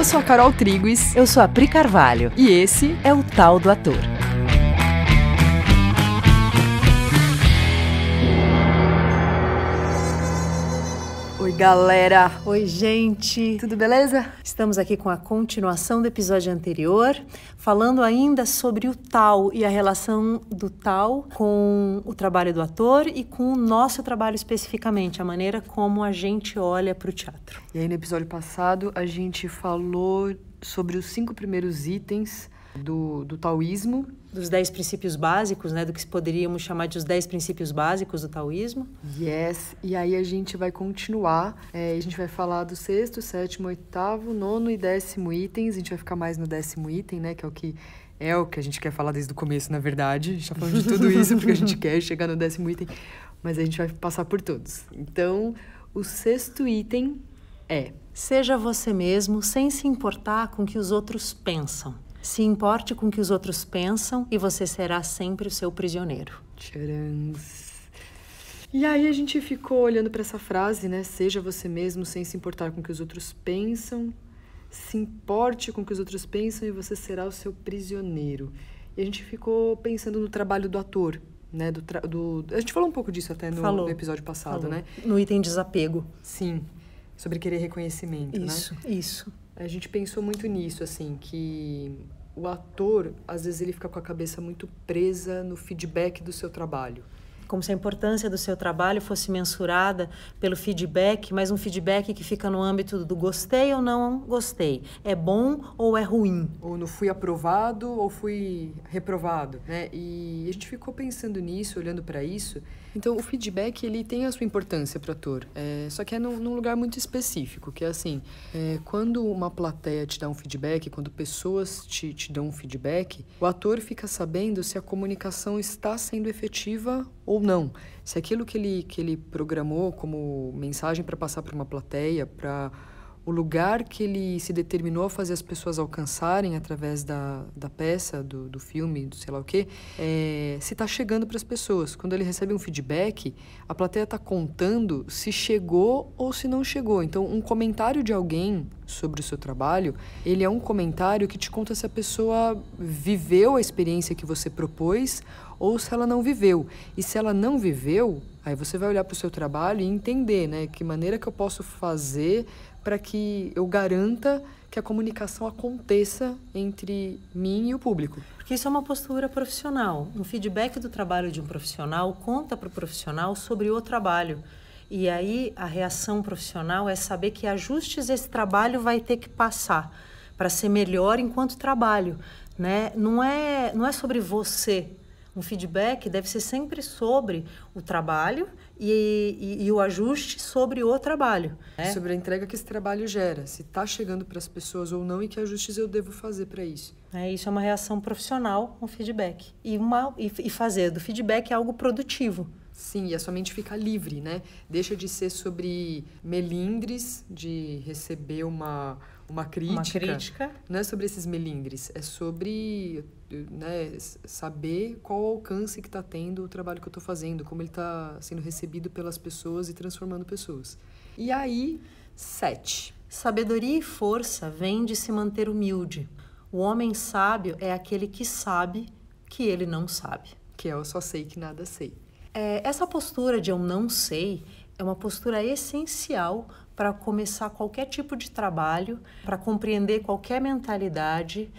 Eu sou a Carol Triguis. Eu sou a Pri Carvalho. E esse é o Tal do Ator. Oi, galera! Oi, gente! Tudo beleza? Estamos aqui com a continuação do episódio anterior, falando ainda sobre o tal e a relação do tal com o trabalho do ator e com o nosso trabalho especificamente, a maneira como a gente olha para o teatro. E aí, no episódio passado, a gente falou sobre os 5 primeiros itens do taoísmo. Dos 10 princípios básicos, né? Do que poderíamos chamar de os 10 princípios básicos do taoísmo. Yes! E aí a gente vai continuar. A gente vai falar do 6º, 7º, 8º, 9º e 10º itens. A gente vai ficar mais no 10º item, né? Que é o que a gente quer falar desde o começo, na verdade. A gente tá falando de tudo isso porque a gente quer chegar no 10º item. Mas a gente vai passar por todos. Então, o 6º item é: seja você mesmo sem se importar com o que os outros pensam. Se importe com o que os outros pensam e você será sempre o seu prisioneiro. Tcharam! E aí a gente ficou olhando para essa frase, né? Seja você mesmo sem se importar com o que os outros pensam. Se importe com o que os outros pensam e você será o seu prisioneiro. E a gente ficou pensando no trabalho do ator, né? A gente falou um pouco disso até no episódio passado, né? No item desapego. Sim, sobre querer reconhecimento, isso, né? Isso. A gente pensou muito nisso, assim, que o ator, às vezes, ele fica com a cabeça muito presa no feedback do seu trabalho. Como se a importância do seu trabalho fosse mensurada pelo feedback, mas um feedback que fica no âmbito do gostei ou não gostei. É bom ou é ruim? Ou não fui aprovado ou fui reprovado, né? E a gente ficou pensando nisso, olhando para isso. Então, o feedback, ele tem a sua importância para o ator. Só que é num lugar muito específico, que é assim, quando uma plateia te dá um feedback, quando pessoas te dão um feedback, o ator fica sabendo se a comunicação está sendo efetiva ou não. Se aquilo que ele programou como mensagem para passar para uma plateia, para o lugar que ele se determinou a fazer as pessoas alcançarem através da peça, do filme, do sei lá o quê, se está chegando para as pessoas. Quando ele recebe um feedback, a plateia está contando se chegou ou se não chegou. Então, um comentário de alguém sobre o seu trabalho, ele é um comentário que te conta se a pessoa viveu a experiência que você propôs ou se ela não viveu. E se ela não viveu, aí você vai olhar para o seu trabalho e entender, né, que maneira que eu posso fazer para que eu garanta que a comunicação aconteça entre mim e o público. Porque isso é uma postura profissional. Um feedback do trabalho de um profissional conta para o profissional sobre o trabalho. E aí a reação profissional é saber que ajustes esse trabalho vai ter que passar para ser melhor enquanto trabalho, né? Não é sobre você. Um feedback deve ser sempre sobre o trabalho e o ajuste sobre o trabalho. Né? Sobre a entrega que esse trabalho gera, se está chegando para as pessoas ou não e que ajustes eu devo fazer para isso. Isso é uma reação profissional, um feedback. E fazer do feedback algo produtivo. Sim, e a sua mente fica livre, né? Deixa de ser sobre melindres, de receber uma crítica. Não é sobre esses melindres, é sobre, né, saber qual o alcance que está tendo o trabalho que eu estou fazendo, como ele está sendo recebido pelas pessoas e transformando pessoas. E aí, 7. Sabedoria e força vêm de se manter humilde. O homem sábio é aquele que sabe que ele não sabe. Que é eu só sei que nada sei. Essa postura de eu não sei é uma postura essencial para começar qualquer tipo de trabalho, para compreender qualquer mentalidade,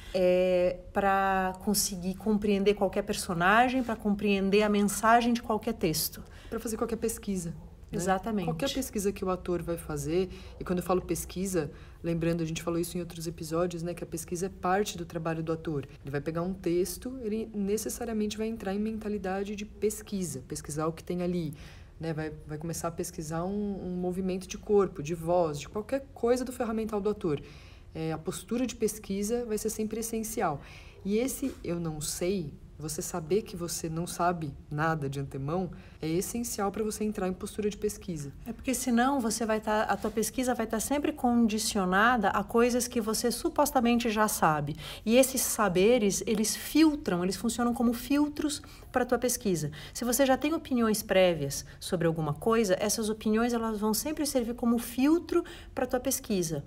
para conseguir compreender qualquer personagem, para compreender a mensagem de qualquer texto. Para fazer qualquer pesquisa. Né? Exatamente. Qualquer pesquisa que o ator vai fazer, e quando eu falo pesquisa, lembrando, a gente falou isso em outros episódios, né, que a pesquisa é parte do trabalho do ator. Ele vai pegar um texto, ele necessariamente vai entrar em mentalidade de pesquisar o que tem ali, né, vai começar a pesquisar um movimento de corpo, de voz, de qualquer coisa do ferramental do ator. A postura de pesquisa vai ser sempre essencial. E esse eu não sei Você saber que você não sabe nada de antemão é essencial para você entrar em postura de pesquisa. É porque senão a tua pesquisa vai estar sempre condicionada a coisas que você supostamente já sabe. E esses saberes, eles funcionam como filtros para a tua pesquisa. Se você já tem opiniões prévias sobre alguma coisa, essas opiniões elas vão sempre servir como filtro para a tua pesquisa.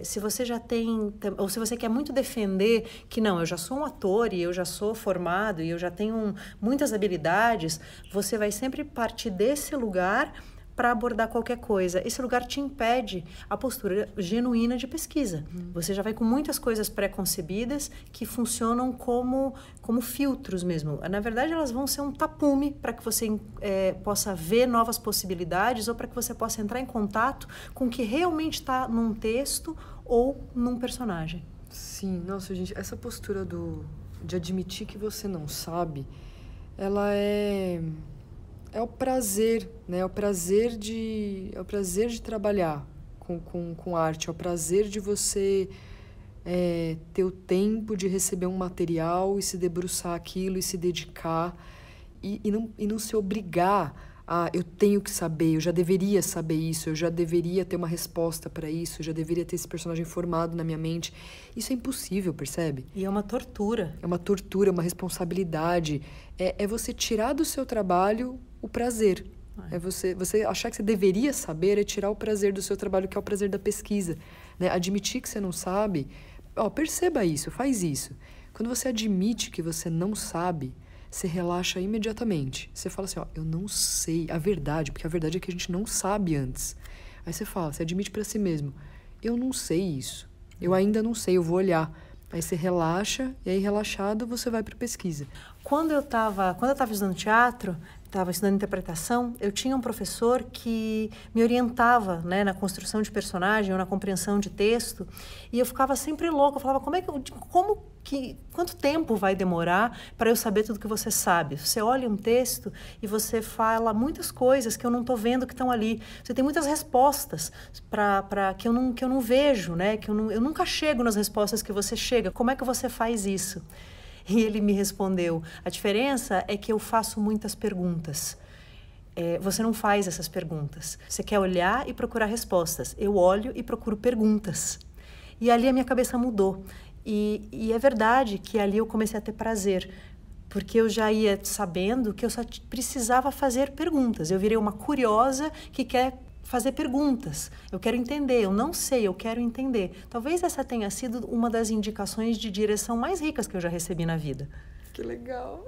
Se você já tem, ou se você quer muito defender que não, eu já sou um ator e eu já sou formado e eu já tenho muitas habilidades, você vai sempre partir desse lugar para abordar qualquer coisa. Esse lugar te impede a postura genuína de pesquisa. Você já vai com muitas coisas pré-concebidas que funcionam como filtros mesmo. Na verdade, elas vão ser um tapume para que você possa ver novas possibilidades ou para que você possa entrar em contato com o que realmente está num texto ou num personagem. Sim, nossa, gente, essa postura de admitir que você não sabe, ela é o prazer, né? É o prazer de trabalhar com arte, é o prazer de você ter o tempo de receber um material e se debruçar aquilo e se dedicar e não se obrigar a eu tenho que saber, eu já deveria saber isso, eu já deveria ter uma resposta para isso, eu já deveria ter esse personagem formado na minha mente. Isso é impossível, percebe? E é uma tortura. É uma tortura, é uma responsabilidade. É você tirar do seu trabalho o prazer. É você achar que você deveria saber, é tirar o prazer do seu trabalho, que é o prazer da pesquisa. Né? Admitir que você não sabe, perceba isso, faz isso. Quando você admite que você não sabe, você relaxa imediatamente. Você fala assim, eu não sei a verdade, porque a verdade é que a gente não sabe antes. Aí você admite para si mesmo, eu não sei isso, eu ainda não sei, eu vou olhar. Aí você relaxa, e aí relaxado você vai para pesquisa. Quando eu estava estudando teatro, estava estudando interpretação, eu tinha um professor que me orientava, né, na construção de personagem ou na compreensão de texto, e eu ficava sempre louca, eu falava, quanto tempo vai demorar para eu saber tudo que você sabe? Você olha um texto e você fala muitas coisas que eu não estou vendo que estão ali. Você tem muitas respostas que eu não vejo, né? Eu nunca chego nas respostas que você chega. Como é que você faz isso? E ele me respondeu, a diferença é que eu faço muitas perguntas. Você não faz essas perguntas. Você quer olhar e procurar respostas. Eu olho e procuro perguntas. E ali a minha cabeça mudou. E é verdade que ali eu comecei a ter prazer, porque eu já ia sabendo que eu só precisava fazer perguntas. Eu virei uma curiosa que quer fazer perguntas. Eu quero entender, eu não sei, eu quero entender. Talvez essa tenha sido uma das indicações de direção mais ricas que eu já recebi na vida. Que legal!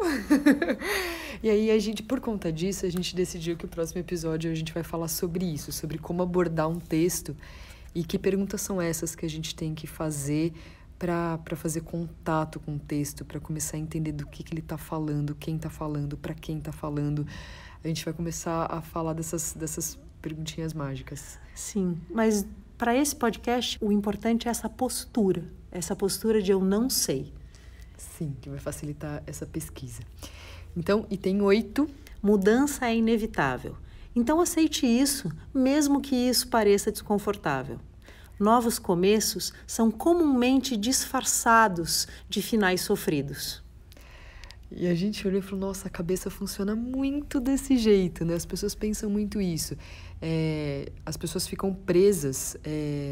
E aí, por conta disso, a gente decidiu que o próximo episódio a gente vai falar sobre isso, sobre como abordar um texto e que perguntas são essas que a gente tem que fazer para fazer contato com o texto, para começar a entender do que ele está falando, quem está falando, para quem está falando. A gente vai começar a falar dessas perguntinhas mágicas. Sim, mas para esse podcast, o importante é essa postura de eu não sei. Sim, que vai facilitar essa pesquisa. Então, item 8. Mudança é inevitável. Então, aceite isso, mesmo que isso pareça desconfortável. Novos começos são comumente disfarçados de finais sofridos. E a gente olhou e falou, nossa, a cabeça funciona muito desse jeito, né? As pessoas pensam muito isso. As pessoas ficam presas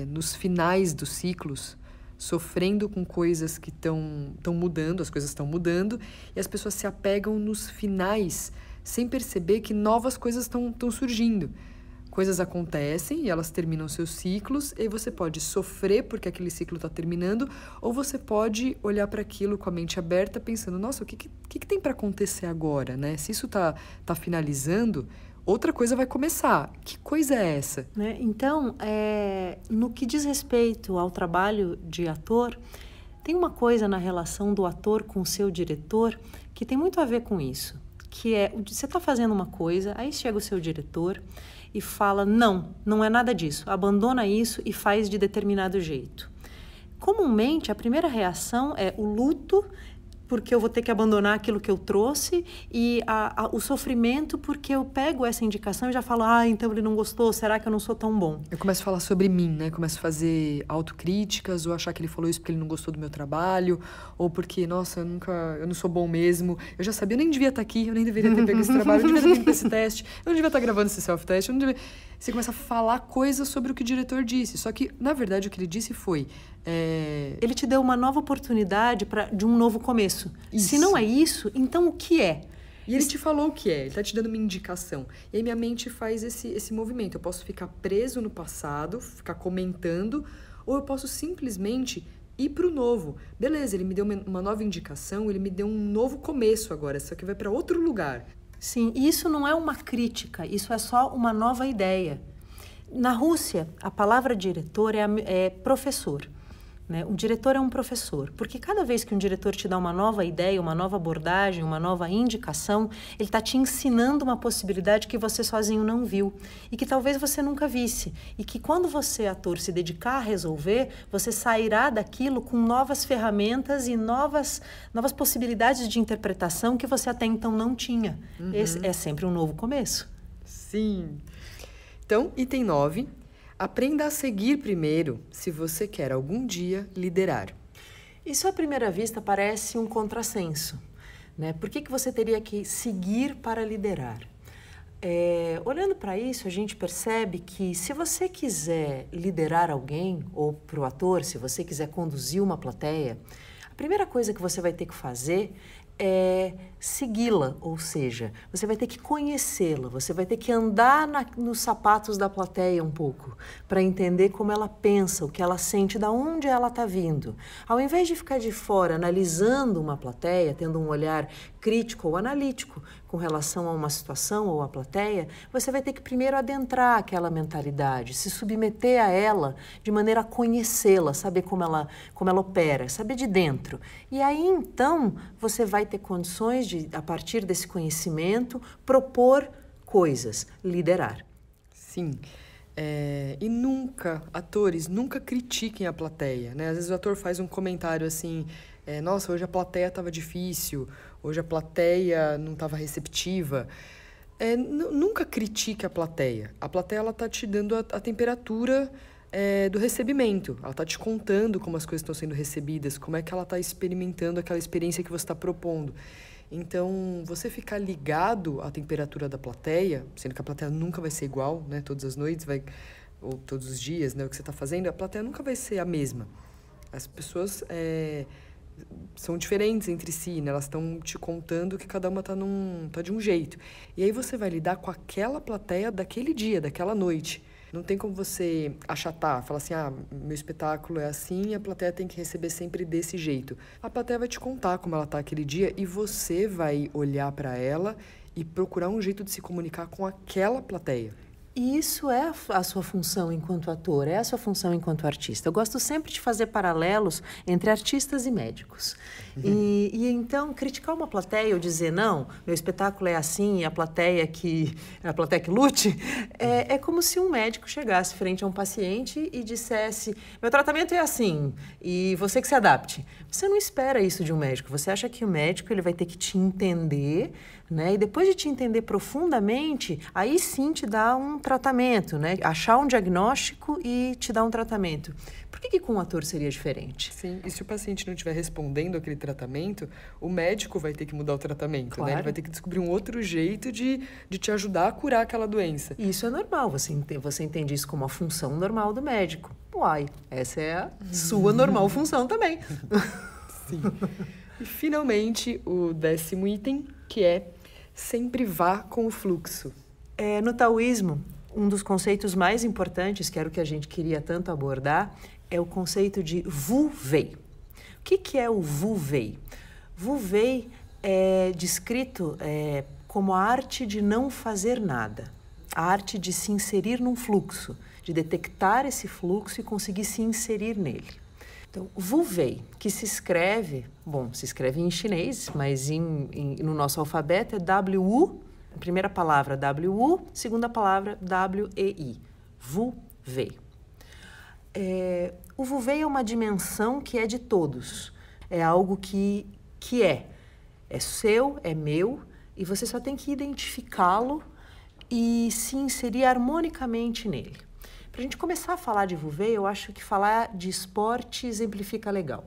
nos finais dos ciclos, sofrendo com coisas que estão mudando, as coisas estão mudando, e as pessoas se apegam nos finais sem perceber que novas coisas estão surgindo. Coisas acontecem e elas terminam seus ciclos, e você pode sofrer porque aquele ciclo está terminando, ou você pode olhar para aquilo com a mente aberta, pensando, nossa, o que tem para acontecer agora, né? Se isso tá finalizando, outra coisa vai começar. Que coisa é essa? Né? Então, no que diz respeito ao trabalho de ator, tem uma coisa na relação do ator com o seu diretor que tem muito a ver com isso, que você está fazendo uma coisa, aí chega o seu diretor e fala, não é nada disso, abandona isso e faz de determinado jeito. Comumente, a primeira reação é o luto porque eu vou ter que abandonar aquilo que eu trouxe, e o sofrimento porque eu pego essa indicação e já falo, então ele não gostou, será que eu não sou tão bom? Eu começo a falar sobre mim, né? Começo a fazer autocríticas, ou achar que ele falou isso porque ele não gostou do meu trabalho, ou porque, nossa, eu não sou bom mesmo. Eu já sabia, eu nem devia estar aqui, eu nem deveria ter pego esse trabalho, eu não devia ter vindo para esse teste, eu não devia estar gravando esse self-test, eu não devia... Você começa a falar coisas sobre o que o diretor disse. Só que, na verdade, o que ele disse foi... Ele te deu uma nova oportunidade de um novo começo. Isso. Se não é isso, então o que é? E ele te falou o que é, ele tá te dando uma indicação. E aí minha mente faz esse movimento. Eu posso ficar preso no passado, ficar comentando, ou eu posso simplesmente ir pro novo. Beleza, ele me deu uma nova indicação, ele me deu um novo começo agora, só que vai para outro lugar. Sim, e isso não é uma crítica, isso é só uma nova ideia. Na Rússia, a palavra diretor é professor. Né? O diretor é um professor, porque cada vez que um diretor te dá uma nova ideia, uma nova abordagem, uma nova indicação, ele está te ensinando uma possibilidade que você sozinho não viu e que talvez você nunca visse. E que quando você, ator, se dedicar a resolver, você sairá daquilo com novas ferramentas e novas possibilidades de interpretação que você até então não tinha. Esse é sempre um novo começo. Sim. Então, item 9. Aprenda a seguir primeiro se você quer algum dia liderar. Isso à primeira vista parece um contrassenso, né? Por que você teria que seguir para liderar? Olhando para isso, a gente percebe que se você quiser liderar alguém, ou para o ator, se você quiser conduzir uma plateia, a primeira coisa que você vai ter que fazer é segui-la, ou seja, você vai ter que conhecê-la, você vai ter que andar nos sapatos da plateia um pouco, para entender como ela pensa, o que ela sente, de onde ela está vindo. Ao invés de ficar de fora analisando uma plateia, tendo um olhar crítico ou analítico com relação a uma situação ou a plateia, você vai ter que primeiro adentrar aquela mentalidade, se submeter a ela de maneira a conhecê-la, saber como ela opera, saber de dentro. E aí, então, você vai ter condições de, a partir desse conhecimento, propor coisas, liderar. Sim. E nunca, atores, nunca critiquem a plateia, né? Às vezes o ator faz um comentário assim, nossa, hoje a plateia estava difícil, hoje a plateia não estava receptiva. Nunca critique a plateia. A plateia está te dando a temperatura do recebimento. Ela está te contando como as coisas estão sendo recebidas, como é que ela está experimentando aquela experiência que você está propondo. Então, você ficar ligado à temperatura da plateia, sendo que a plateia nunca vai ser igual, né? Todas as noites, ou todos os dias, né? O que você está fazendo, a plateia nunca vai ser a mesma. As pessoas são diferentes entre si, né? Elas estão te contando que cada uma tá de um jeito. E aí você vai lidar com aquela plateia daquele dia, daquela noite. Não tem como você achatar, falar assim, meu espetáculo é assim, a plateia tem que receber sempre desse jeito. A plateia vai te contar como ela tá aquele dia e você vai olhar para ela e procurar um jeito de se comunicar com aquela plateia. E isso é a sua função enquanto ator, é a sua função enquanto artista. Eu gosto sempre de fazer paralelos entre artistas e médicos. E então, criticar uma plateia ou dizer, não, meu espetáculo é assim, a plateia que lute, é como se um médico chegasse frente a um paciente e dissesse, meu tratamento é assim, e você que se adapte. Você não espera isso de um médico, você acha que o médico ele vai ter que te entender, né? E depois de te entender profundamente, aí sim te dá um tratamento, né? Achar um diagnóstico e te dar um tratamento. Por que com um ator seria diferente? Sim, e se o paciente não estiver respondendo aquele tratamento, o médico vai ter que mudar o tratamento, claro. Né? Ele vai ter que descobrir um outro jeito de te ajudar a curar aquela doença. E isso é normal, você entende isso como a função normal do médico. Uai, essa é a sua normal função também. Sim. E finalmente, o 10º item, que é sempre vá com o fluxo. No taoísmo, um dos conceitos mais importantes, que era o que a gente queria tanto abordar, é o conceito de Wu Wei. O que é o Wu Wei? Wu Wei é descrito como a arte de não fazer nada, a arte de se inserir num fluxo, de detectar esse fluxo e conseguir se inserir nele. Então, Wu Wei, que se escreve em chinês, mas no nosso alfabeto é W-U, a primeira palavra W-U, segunda palavra W-E-I, Wu Wei. O Wu Wei é uma dimensão que é de todos, é algo que que é seu, é meu, e você só tem que identificá-lo e se inserir harmonicamente nele. Para a gente começar a falar de Vouvei, eu acho que falar de esporte exemplifica legal.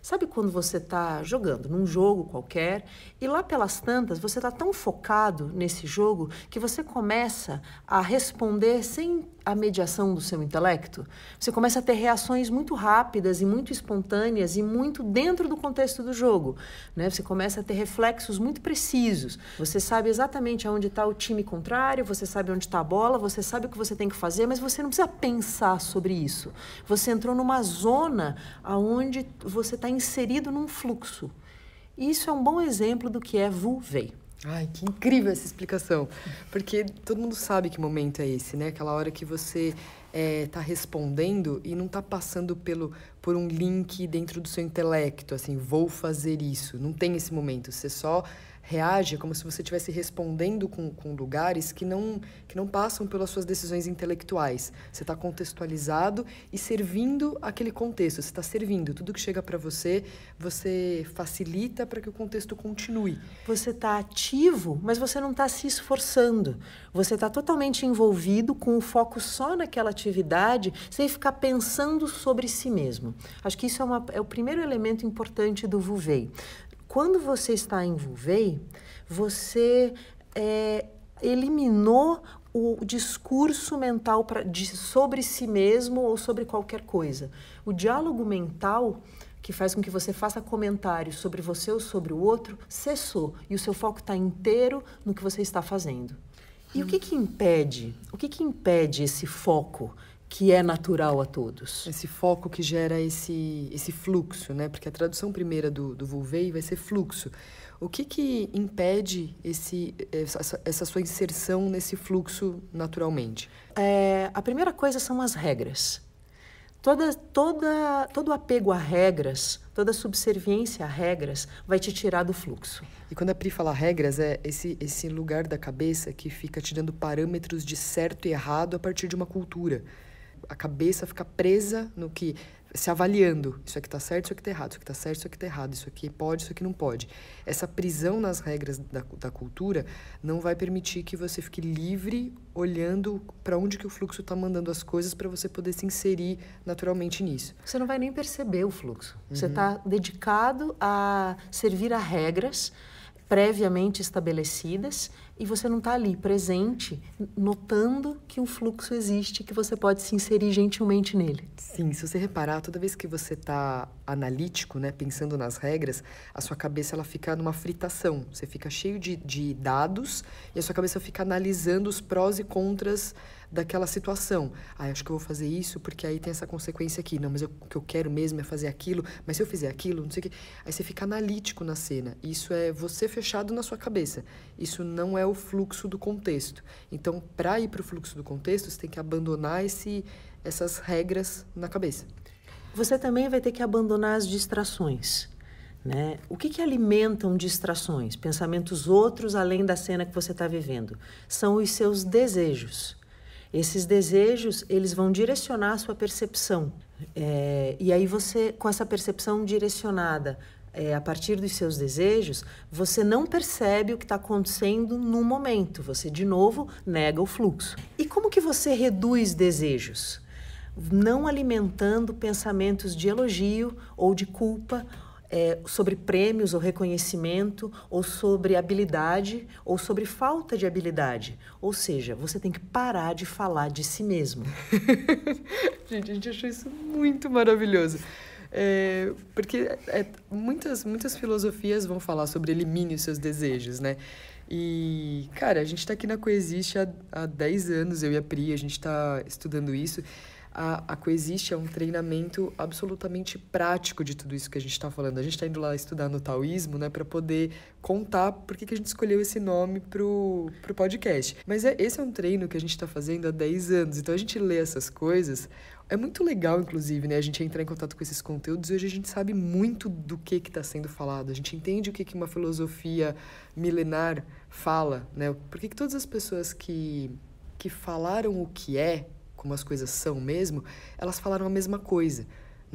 Sabe quando você está jogando num jogo qualquer e lá pelas tantas você está tão focado nesse jogo que você começa a responder sem a mediação do seu intelecto? Você começa a ter reações muito rápidas e muito espontâneas e muito dentro do contexto do jogo, né? Você começa a ter reflexos muito precisos. Você sabe exatamente aonde está o time contrário, você sabe onde está a bola, você sabe o que você tem que fazer, mas você não precisa pensar sobre isso. Você entrou numa zona onde você está inserido num fluxo. Isso é um bom exemplo do que é Vouvei. Ai, que incrível essa explicação, porque todo mundo sabe que momento é esse, né? Aquela hora que você tá respondendo e não tá passando por um link dentro do seu intelecto, assim, vou fazer isso. Não tem esse momento, você só reage como se você estivesse respondendo com lugares que não passam pelas suas decisões intelectuais. Você está contextualizado e servindo aquele contexto, você está servindo. Tudo que chega para você, você facilita para que o contexto continue. Você está ativo, mas você não está se esforçando. Você está totalmente envolvido com o foco só naquela atividade, sem ficar pensando sobre si mesmo. Acho que isso é o primeiro elemento importante do Vouvei. Quando você está em Vouvei, você eliminou o discurso mental sobre si mesmo ou sobre qualquer coisa. O diálogo mental, que faz com que você faça comentários sobre você ou sobre o outro, cessou. E o seu foco está inteiro no que você está fazendo. E o que impede esse foco que é natural a todos? Esse foco que gera esse fluxo, né? Porque a tradução primeira do Vouvei vai ser fluxo. O que impede essa sua inserção nesse fluxo naturalmente? A primeira coisa são as regras. Todo apego a regras, toda subserviência a regras vai te tirar do fluxo. E quando a Pri fala regras, é esse lugar da cabeça que fica te dando parâmetros de certo e errado a partir de uma cultura. A cabeça fica presa no que... se avaliando. Isso aqui está certo, isso aqui está errado. Isso aqui está certo, isso aqui está errado. Isso aqui pode, isso aqui não pode. Essa prisão nas regras da cultura não vai permitir que você fique livre olhando para onde que o fluxo está mandando as coisas para você poder se inserir naturalmente nisso. Você não vai nem perceber o fluxo. Você está dedicado a servir a regras previamente estabelecidas e você não está ali presente, notando que um fluxo existe, que você pode se inserir gentilmente nele. Sim, se você reparar, toda vez que você está analítico, né, pensando nas regras, a sua cabeça ela fica numa fritação. Você fica cheio de dados e a sua cabeça fica analisando os prós e contras daquela situação. Acho que eu vou fazer isso porque aí tem essa consequência aqui. Não, mas o que eu quero mesmo é fazer aquilo, mas se eu fizer aquilo, não sei o quê. Aí você fica analítico na cena. Isso é você fechado na sua cabeça. Isso não é o fluxo do contexto. Então, para ir para o fluxo do contexto, você tem que abandonar essas regras na cabeça. Você também vai ter que abandonar as distrações, né? O que alimentam distrações? Pensamentos outros além da cena que você está vivendo. São os seus desejos. Esses desejos, eles vão direcionar a sua percepção. E aí você, com essa percepção direcionada a partir dos seus desejos, você não percebe o que está acontecendo no momento. Você, de novo, nega o fluxo. E como que você reduz desejos? Não alimentando pensamentos de elogio ou de culpa, sobre prêmios ou reconhecimento, ou sobre habilidade, ou sobre falta de habilidade. Ou seja, você tem que parar de falar de si mesmo. Gente, a gente achou isso muito maravilhoso. Porque muitas filosofias vão falar sobre elimine os seus desejos, né? E, cara, a gente está aqui na Coexiste há 10 anos, eu e a Pri, a gente está estudando isso. A Coexiste é um treinamento absolutamente prático de tudo isso que a gente está falando. A gente está indo lá estudar no taoísmo, né, para poder contar por que a gente escolheu esse nome pro podcast. Mas esse é um treino que a gente está fazendo há 10 anos. Então, a gente lê essas coisas. É muito legal, inclusive, né, a gente entrar em contato com esses conteúdos e hoje a gente sabe muito do que está sendo falado. A gente entende o que uma filosofia milenar fala, né? Por que todas as pessoas que falaram o que como as coisas são mesmo, elas falaram a mesma coisa,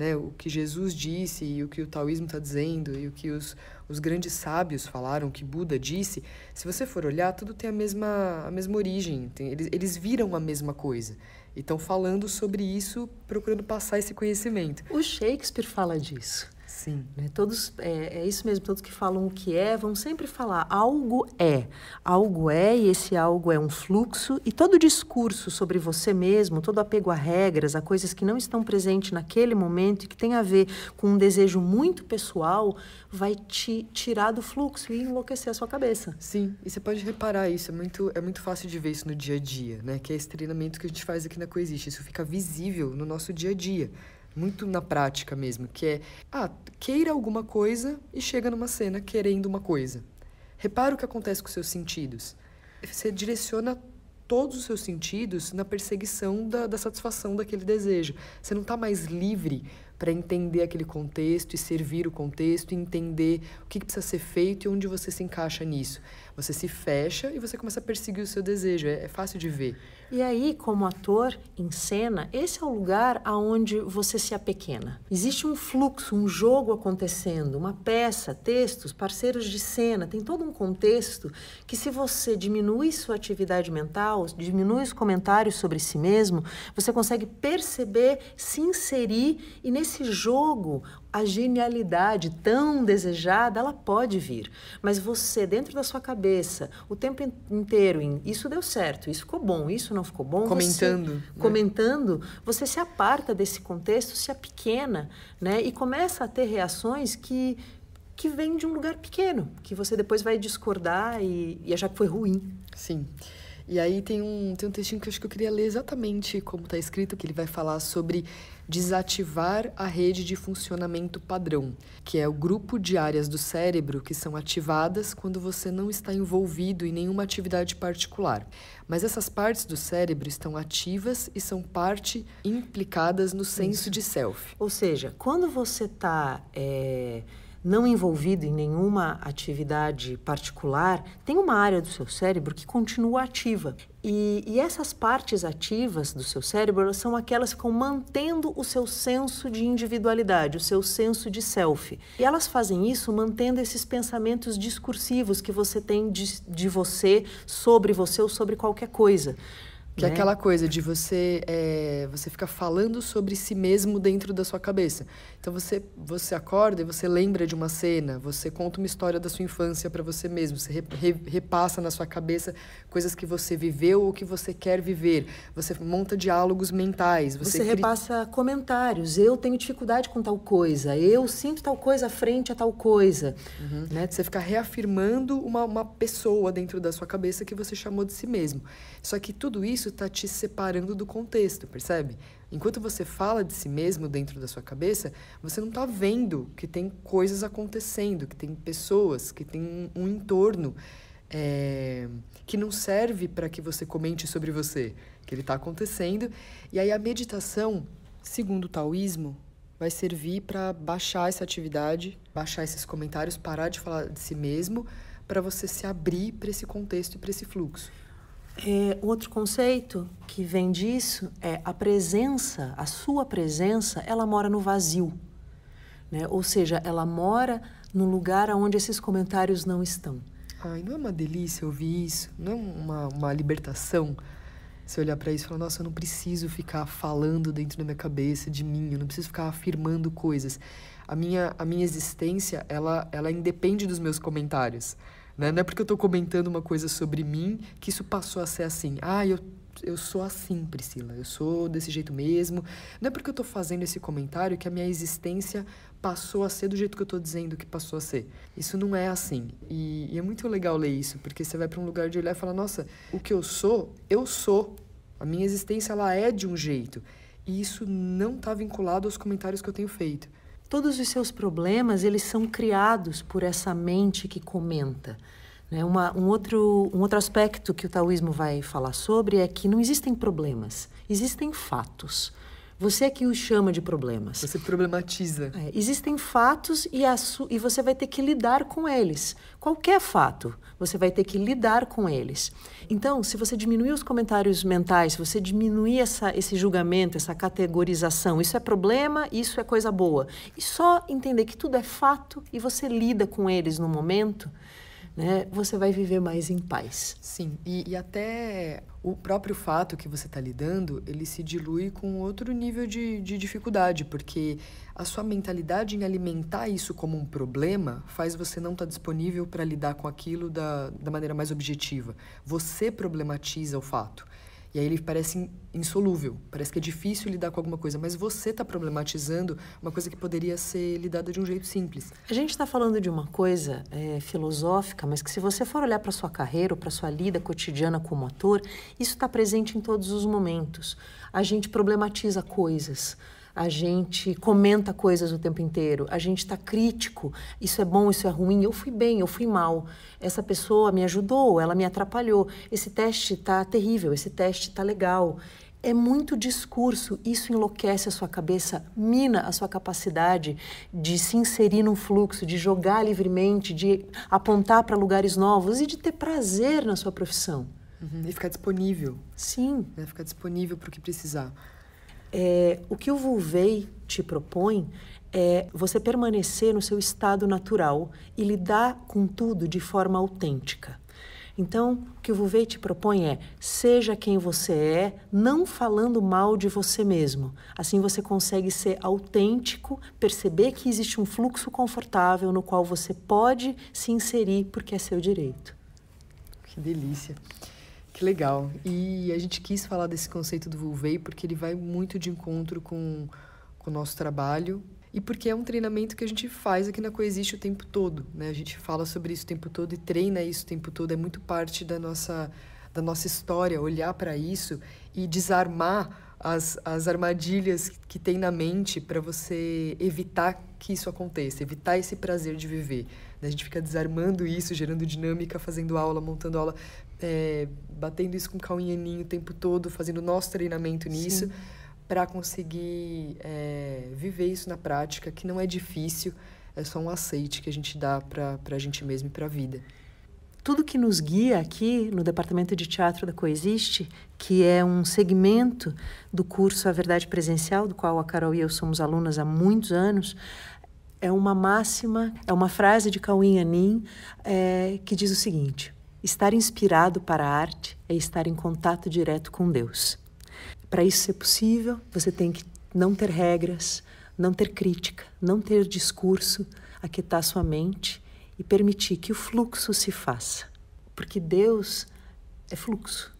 né? O que Jesus disse e o que o taoísmo está dizendo e o que os grandes sábios falaram, o que Buda disse, se você for olhar, tudo tem a mesma origem, eles viram a mesma coisa. E estão falando sobre isso, procurando passar esse conhecimento. O Shakespeare fala disso. Sim. Todos, é isso mesmo, todos que falam o que é, vão sempre falar algo é. Algo é, e esse algo é um fluxo, e todo discurso sobre você mesmo, todo apego a regras, a coisas que não estão presentes naquele momento e que tem a ver com um desejo muito pessoal, vai te tirar do fluxo e enlouquecer a sua cabeça. Sim, e você pode reparar isso, é muito fácil de ver isso no dia a dia, né? Que é esse treinamento que a gente faz aqui na Coexiste, isso fica visível no nosso dia a dia. Muito na prática mesmo, que é, queira alguma coisa e chega numa cena querendo uma coisa. Repara o que acontece com os seus sentidos. Você direciona todos os seus sentidos na perseguição da satisfação daquele desejo. Você não está mais livre para entender aquele contexto e servir o contexto e entender o que precisa ser feito e onde você se encaixa nisso. Você se fecha e você começa a perseguir o seu desejo. É fácil de ver. E aí, como ator em cena, esse é o lugar aonde você se apequena. Existe um fluxo, um jogo acontecendo, uma peça, textos, parceiros de cena, tem todo um contexto que, se você diminui sua atividade mental, diminui os comentários sobre si mesmo, você consegue perceber, se inserir, e nesse jogo a genialidade tão desejada, ela pode vir. Mas você, dentro da sua cabeça, o tempo inteiro, isso deu certo, isso ficou bom, isso não ficou bom. Comentando, você se aparta desse contexto, se apequena, né? E começa a ter reações que vêm de um lugar pequeno, que você depois vai discordar e achar que foi ruim. Sim. E aí tem um textinho que eu acho que eu queria ler exatamente como está escrito, que ele vai falar sobre desativar a rede de funcionamento padrão, que é o grupo de áreas do cérebro que são ativadas quando você não está envolvido em nenhuma atividade particular. Mas essas partes do cérebro estão ativas e são parte implicadas no senso de self. Ou seja, quando você está não envolvido em nenhuma atividade particular, tem uma área do seu cérebro que continua ativa. E essas partes ativas do seu cérebro, elas são aquelas que ficam mantendo o seu senso de individualidade, o seu senso de self. E elas fazem isso mantendo esses pensamentos discursivos que você tem de você, sobre você ou sobre qualquer coisa. Que é aquela coisa de você ficar falando sobre si mesmo dentro da sua cabeça. Então você acorda e você lembra de uma cena, você conta uma história da sua infância para você mesmo, você repassa na sua cabeça coisas que você viveu ou que você quer viver. Você monta diálogos mentais. Você repassa comentários. Eu tenho dificuldade com tal coisa. Eu sinto tal coisa frente a tal coisa. Uhum. Né? Você fica reafirmando uma pessoa dentro da sua cabeça que você chamou de si mesmo. Só que tudo isso está te separando do contexto, percebe? Enquanto você fala de si mesmo dentro da sua cabeça, você não está vendo que tem coisas acontecendo, que tem pessoas, que tem um entorno que não serve para que você comente sobre você, que ele está acontecendo. E aí a meditação, segundo o taoísmo, vai servir para baixar essa atividade, baixar esses comentários, parar de falar de si mesmo, para você se abrir para esse contexto e para esse fluxo. Outro conceito que vem disso é a presença, a sua presença, ela mora no vazio, né? Ou seja, ela mora no lugar onde esses comentários não estão. Ai, não é uma delícia ouvir isso? Não é uma libertação? Você olhar para isso e falar, nossa, eu não preciso ficar falando dentro da minha cabeça de mim, eu não preciso ficar afirmando coisas. A minha existência, ela independe dos meus comentários. Não é porque eu estou comentando uma coisa sobre mim que isso passou a ser assim. Eu sou assim, Priscila, eu sou desse jeito mesmo. Não é porque eu estou fazendo esse comentário que a minha existência passou a ser do jeito que eu estou dizendo que passou a ser. Isso não é assim. E é muito legal ler isso, porque você vai para um lugar de olhar e falar, nossa, o que eu sou. A minha existência, ela é de um jeito. E isso não está vinculado aos comentários que eu tenho feito. Todos os seus problemas, eles são criados por essa mente que comenta. Né? Um outro aspecto que o taoísmo vai falar sobre é que não existem problemas, existem fatos. Você é que os chama de problemas. Você problematiza. Existem fatos e você vai ter que lidar com eles. Qualquer fato, você vai ter que lidar com eles. Então, se você diminuir os comentários mentais, se você diminuir esse julgamento, essa categorização, isso é problema, isso é coisa boa, e só entender que tudo é fato e você lida com eles no momento, né, você vai viver mais em paz. Sim, e até o próprio fato que você está lidando, ele se dilui com outro nível de dificuldade, porque a sua mentalidade em alimentar isso como um problema faz você não estar disponível para lidar com aquilo da maneira mais objetiva. Você problematiza o fato. E aí ele parece insolúvel, parece que é difícil lidar com alguma coisa, mas você está problematizando uma coisa que poderia ser lidada de um jeito simples. A gente está falando de uma coisa filosófica, mas que se você for olhar para a sua carreira ou para a sua lida cotidiana como ator, isso está presente em todos os momentos. A gente problematiza coisas. A gente comenta coisas o tempo inteiro, a gente está crítico, isso é bom, isso é ruim, eu fui bem, eu fui mal, essa pessoa me ajudou, ela me atrapalhou, esse teste está terrível, esse teste está legal. É muito discurso, isso enlouquece a sua cabeça, mina a sua capacidade de se inserir num fluxo, de jogar livremente, de apontar para lugares novos e de ter prazer na sua profissão. E ficar disponível. Sim. Ficar disponível para o que precisar. O que o Vulvey te propõe é você permanecer no seu estado natural e lidar com tudo de forma autêntica. Então, o que o Vulvey te propõe é, seja quem você é, não falando mal de você mesmo. Assim você consegue ser autêntico, perceber que existe um fluxo confortável no qual você pode se inserir porque é seu direito. Que delícia. Que legal. E a gente quis falar desse conceito do Vulvey porque ele vai muito de encontro com o nosso trabalho e porque é um treinamento que a gente faz aqui na Coexiste o tempo todo, né? A gente fala sobre isso o tempo todo e treina isso o tempo todo. É muito parte da nossa história, olhar para isso e desarmar as armadilhas que tem na mente para você evitar que isso aconteça, evitar esse prazer de viver. A gente fica desarmando isso, gerando dinâmica, fazendo aula, montando aula, batendo isso com Cauim e Aninho o tempo todo, fazendo o nosso treinamento nisso, para conseguir viver isso na prática, que não é difícil, é só um aceite que a gente dá para a gente mesmo e para a vida. Tudo que nos guia aqui no Departamento de Teatro da Coexiste, que é um segmento do curso A Verdade Presencial, do qual a Carol e eu somos alunas há muitos anos, é uma máxima, é uma frase de Cauim e Anin que diz o seguinte: estar inspirado para a arte é estar em contato direto com Deus. Para isso ser possível, você tem que não ter regras, não ter crítica, não ter discurso, aquietar sua mente e permitir que o fluxo se faça. Porque Deus é fluxo,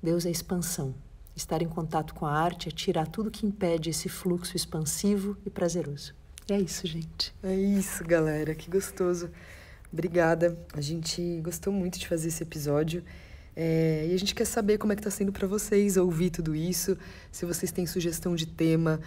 Deus é expansão. Estar em contato com a arte é tirar tudo que impede esse fluxo expansivo e prazeroso. E é isso, gente. É isso, galera. Que gostoso. Obrigada. A gente gostou muito de fazer esse episódio. E a gente quer saber como é que está sendo para vocês ouvir tudo isso. Se vocês têm sugestão de tema,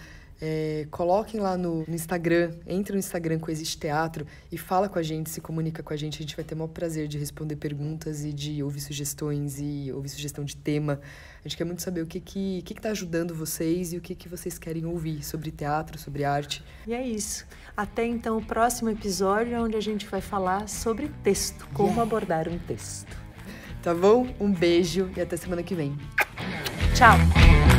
coloquem lá no Instagram, entre no Instagram Coexiste Teatro e fala com a gente, se comunica com a gente vai ter o maior prazer de responder perguntas e de ouvir sugestões e ouvir sugestão de tema. A gente quer muito saber o que está ajudando vocês e o que vocês querem ouvir sobre teatro, sobre arte. E é isso. Até então o próximo episódio, onde a gente vai falar sobre texto, como abordar um texto. Tá bom? Um beijo e até semana que vem. Tchau!